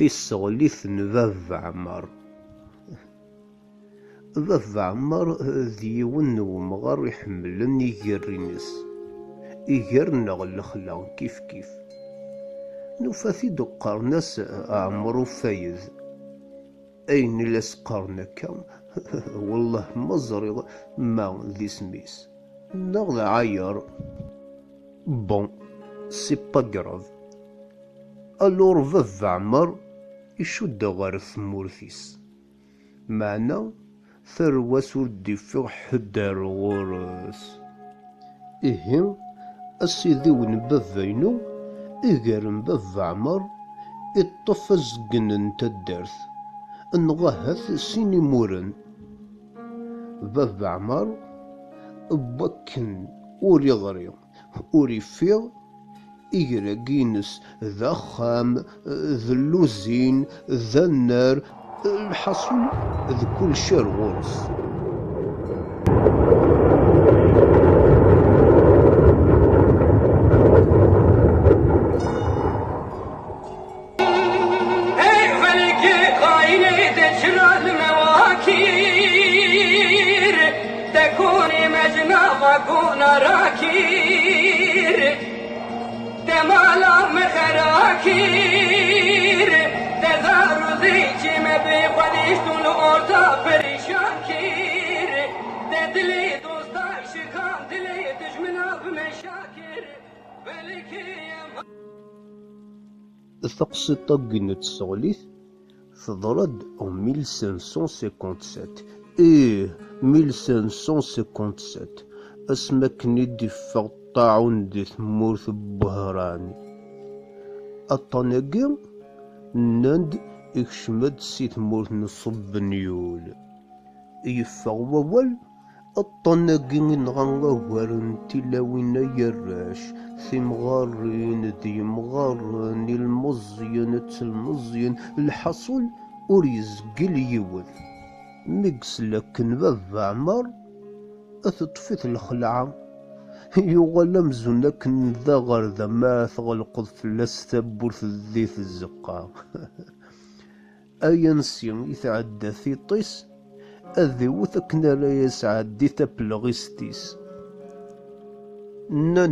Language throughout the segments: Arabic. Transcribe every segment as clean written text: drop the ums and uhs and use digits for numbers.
Tisseɣlit n Baba Ɛemmer. Baba Ɛemmer d yiwen n umɣar iḥemmlen iger-ines. Iger neɣ lexla kif kif. Nufa-t-id qqaren-as Ɛemru Fayed. Ayen i la s-qqaren akka, wallah ma ẓriɣ ma d isem-is neɣ d Ɛayer. Bon, c'est pas grave. Alors Baba Ɛemmer icudd ɣer tmurt-is, meɛna tarwa-s ur d-ifiɣ ḥedd ar ɣur-s. Ihi asidiw n baba-inu, iger n Baba Ɛemmer, iṭṭef azgen n taddart, neɣ ahat sin imuren. Baba Ɛemmer wakken ur iɣri ur ifiɣ, iger-agi-ines d axxam, d lluzin, d annar, lḥaṣul d kulci ar ɣur-s. تكوني مجنى وكون راكير تمالا مخراكير تزارو زيجي مبي قديشتون أورتا بريشان كير تدلي دوستاك شكام دلي تجمنا بمشاكر بلكي Taqsiṭ-a n tseɣlit teḍra-d en 1557. 1557, asmi akken i d-iffeɣ ṭṭaɛun di tmurt n Wehran. Aṭṭan-agi nnan-d ikcem-d si tmurt n Ṣebbenyul. Yeffeɣ wawal, aṭṭan-agi inɣa agar n tilawin ay arrac, timɣarin d yimɣaren, ilmeẓyen d telmeẓyen, lḥaṣul ur yezgil yiwen. Mi yesla akken Baba Ɛemmer ad teṭṭef-it lxelɛa, yuɣal amzun akken da ɣer da ma tɣelqeḍ fell-as tawwurt di tzeqqa. Ay ansi i tɛedda tiṭ-is, ad iwet akken ara yesɛeddi tapelɣist-is. Na,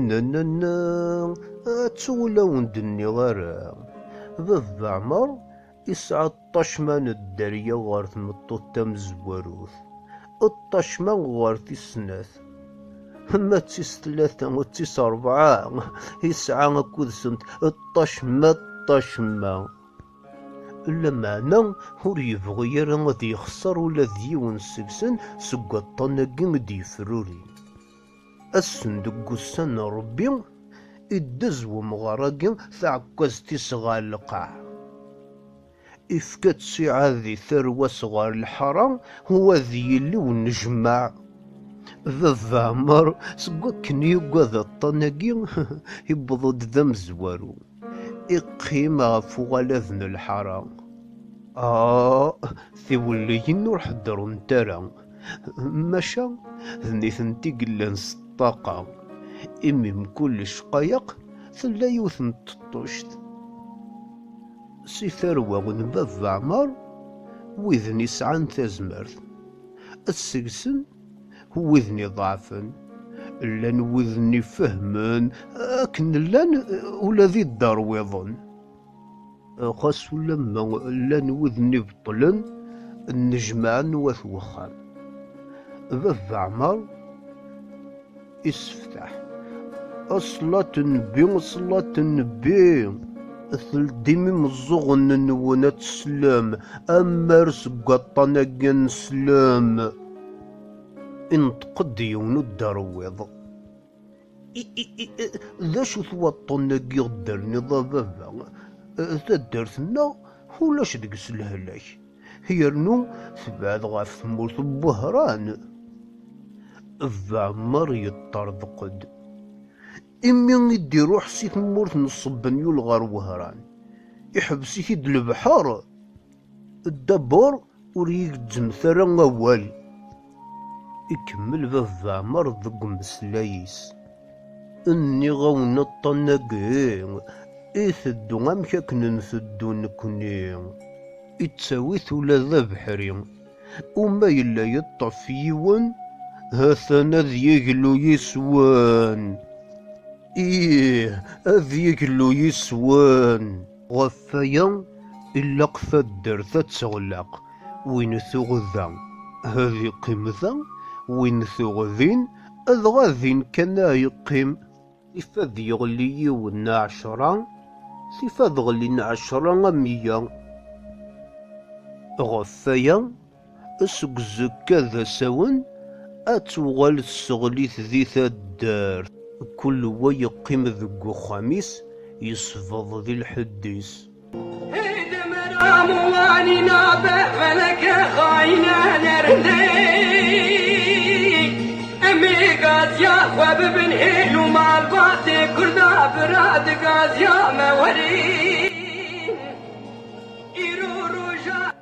attu ur awen-d-nniɣ ara. Baba Ɛemmer yesɛa ṭṭacma n dderya ɣer tmeṭṭut tamezwarut, ṭṭacma ɣer tis snat. Ma d tis tlata u tis rebɛa, yesɛa akked-sent ṭṭacma. Lameɛna ur yebɣi ara ad yexṣer ula d yiwen seg-sen seg waṭṭan-agi i d-yefrurin. Ass-n deg wussan n Ṛebbi, iddez umɣar-agi taɛekkazt-is ɣer lqaɛ. Ifka-d ssiɛa di tarwa-s ɣer lḥara, wa d yelli unejmaɛ. Baba Ɛemmer seg wakken yugad aṭṭan-agi, yewweḍ-d d amezwaru. Iqqim ɣef uɣalad n lḥara. Tiwelliyin ur ḥeddṛent ara, maca d nitenti yellan s ṭṭaqa. Imi mkul ccqayaq tella yiwet n teṭṭuct. Si tarwa n Baba Ɛemmer, widen yesɛan tazmert. Ad seg-sen widen iḍeɛfen, llan widen ifehmen, akken llan ula d idderwiḍen. Xas ulamma llan widen ibeṭlen, nnejmaɛen wat wexxam. Baba Ɛemmer iseftaḥ: Aṣlat nnbi, aṣlat nnbi, teldim imeẓẓuɣen-nwen ad teslem, ammer seg waṭṭan-agi neslem. Inṭeq-d yiwen udderwiḍ: D acu-t waṭṭan-agi ɣ-d-terniḍ a baba? Taddart-nneɣ ulac deg-s lehlak, yernu tebɛed ɣef tmurt n Wehran. Baba Ɛemmer yeṭṭerḍeq-d. Imi i d-iruḥ si tmurt n Ṣebbenyul ɣer Wehran, iḥbes-it-id lebḥer. Dabor ur yi-gezzmet ara awal. Ikemmel Baba Ɛemmer deg umeslay-is: Nniɣ-awen aṭṭan-agi, إثدو أمك أكن نثدو نكوني إتساويت ولا ذا بحري وما يلا يطف يون هاثنا ذي يقلو يسوان إيه ذي يقلو يسوان غفايا إلا قفدر تتغلق وين ثغذا هذي قمذا وين ثغذين أذغاذين كان يقيم إفاد يغلي يون 10 سيفاد غلينا 10 100 غفايا أسقز كذا سون أتوغل السغليث ذي الدار كل ويقيم ذو خميس يصفض ذي الحديث هيد مرام واني نابع فلك خاينة نردي أمي قازيا وببن هيلو مال باتي كردا براد قازيا موري إيرو روجا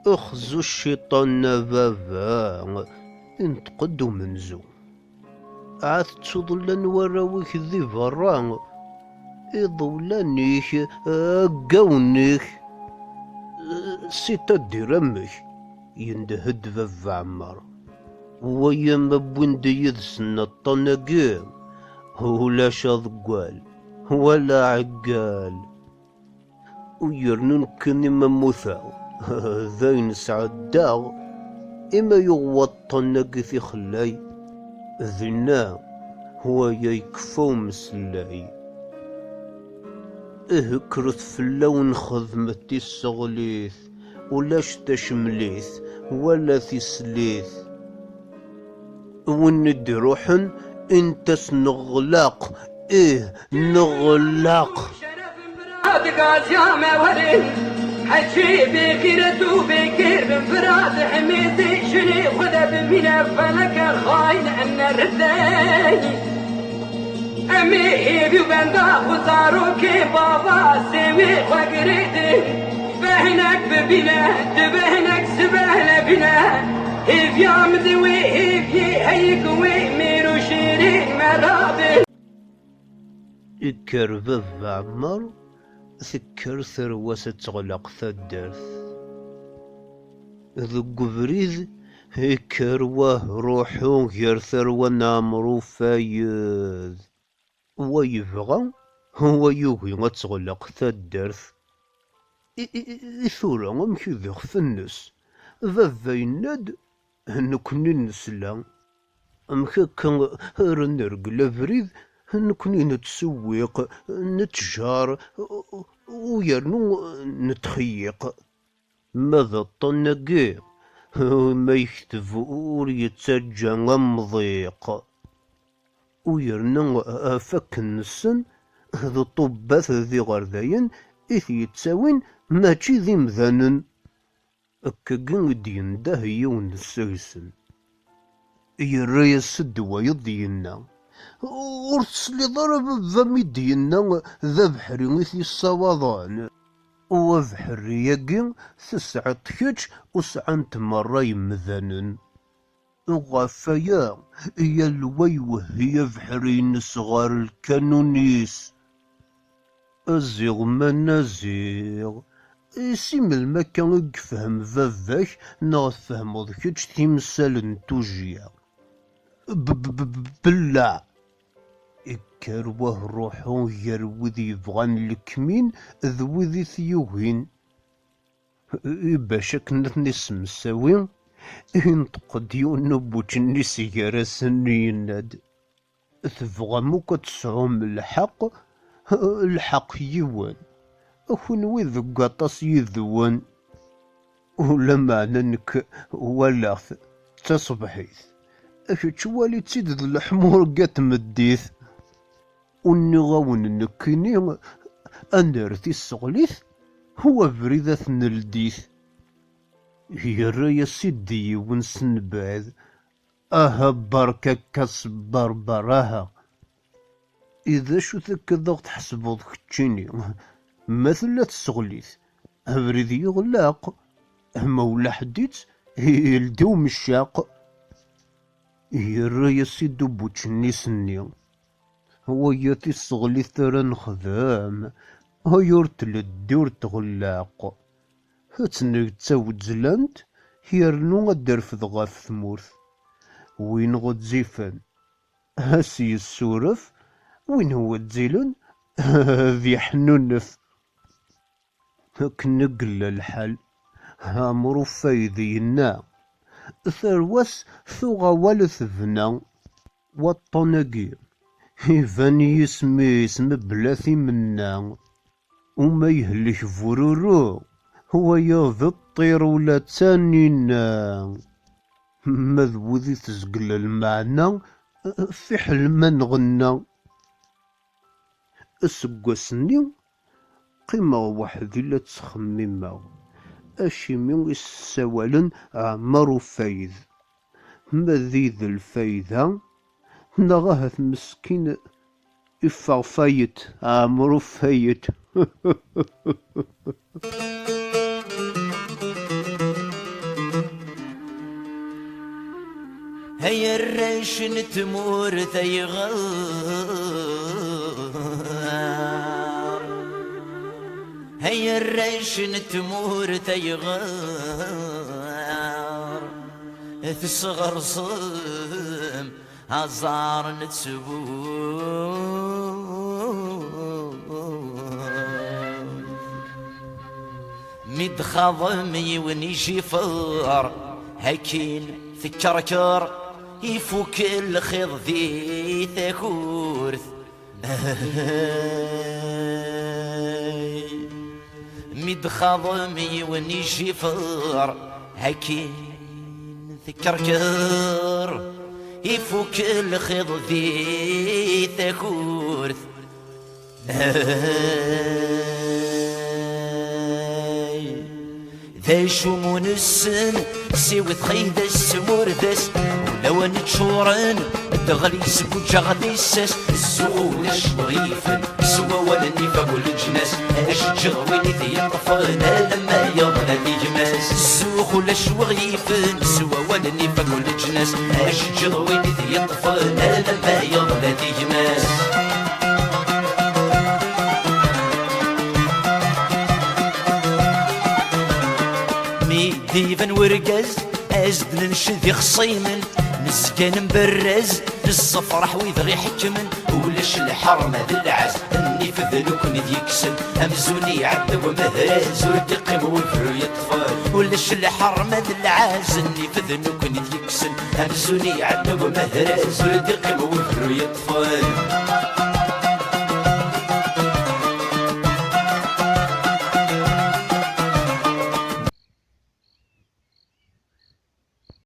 اخزو الشيطان بابا انتقدو منزو عاد تظلن وراويك ذي برا إضولانيك قاونيك سيتا دير امك يندهد بابا عمار ويا ما بوندي يدسن الطناقيم ولا شاذقال ولا عقال ويرنون كني مموثاو ذاين سعداو إما يغوطن في خلاي ذنا هو يكفو مسلاي كرث في اللون خدمتي الصغليث ولاش تشمليث ولا تسليث وندي روحن انت سنغلق نغلق براد قازيا موري حجي بكيرتو بكير بنفراد حميتي شني خذا بمنا فلك خاين أن رداني أمي هيبي بندا وصارو كي بابا سوي وقريتي بهنك ببنا تبهنك سبهنا بنا هيف يا مدوي هيف هيك ويميرو شيرين مرابي كربب عمر ذكر ثروة تغلق ثدرث ذو قبريذ كروه روحو غير ثروة نامرو فايذ ويبغى هو يوغي غتغلق ثدرث ثورة غمكي ذي خفنس ذا يناد نكوني نسلا أمكي كان رنرقل أفريذ نكوني نتسويق نتجار ويرنو نتخيق ماذا الطنقي ما يكتب يتسجى مضيق ويرنو أفك النسن ذو طبات ذي غردين إث يتساوين ماشي ذي مذانن أكاكين دينده يون السيسن يرى يسد ويضينا ورسلي ضرب بذمي دينا ذا بحري غيث الصواضان وبحري يقين تسعة كيتش وسعة مرة يمذنن وغفايا هي الويوه هي بحري نصغار الكانونيس الزيغ ما نزيغ سيم المكان يفهم فافاك نغفهم كيتش تمثال نتوجيا بلا كروه روحو يروذ يبغان الكمين ذوذي ثيوهين باش كنت نسمساوي ينتقد يونبوش نسيارة سنيناد تبغى موكا تسعوم الحق يوان أكون وذ قاطاس يذوان ولا معنى نك ولاث تصبحيث أكتش والي تسيد الحمور قات مديث ونغاون نكيني أنرثي الصغليث هو بريدة نلديث يرى سيدي ونسن بعد بركة كصبر براها إذا شو ذاك تحسبو كتشيني مثل الصغليث بريد يغلاق مولا حديت يلدو مشاق يرى يسيدو بوتشنيسني هو ياتي صغلي ثرى نخدام هيرت للدور تغلاق هتنك تاود زلانت يرنو غدرفد غاف ثمورث وين غتزيفن هاسي السورف وين هو تزيلن ذي حنونف كنقل الحل هامرو فايذينا ثروس ثغا والثبنا والطنقي يفان يسمي اسم بلاثي منا وما يهلك فرورو هو ياض الطير ولا تانينا مذوذي تزقل المعنى في حلم نغنى السقوسني قيمة وحدي لا تخممه أشيمي السوالن عمرو فايذ مذيذ الفايذة نغاهث مسكين إفا فايت عمرو فايت هيا الريش نتمور ثيغار هيا الريش نتمور ثيغار في الصغر صم هزار نتسبور مد خضمي ونيجي فار هكين في الكركر يفوك الخيض ذي ثكورث مد خضمي ونيجي فار هكين في الكركر يفوك الخيض ذي ثكورث ذا شمون السن سوى خيد السمور ذس ولو نتشورن دغلي سكو جغدي الساس السغولش ضغيفن سوى ولني فقول الجناس اش جغويني ذي طفانا لما يضنا ذي جماس السغولش وغيفن سوى ولني فقول الجناس اش جغويني ذي طفانا لما يضنا ذي جماس ديفن ورقز ازد نشذي خصيمن نسكن مبرز بالصفرح ويذغي حكمن ولش الحرم ذا العز اني في ذنوك يكسن امزوني عد ومهرز وردقم والفرو يطفال ولش الحرم ذا العز اني في ذنوك يكسن امزوني عد ومهرز وردقم والفرو يطفال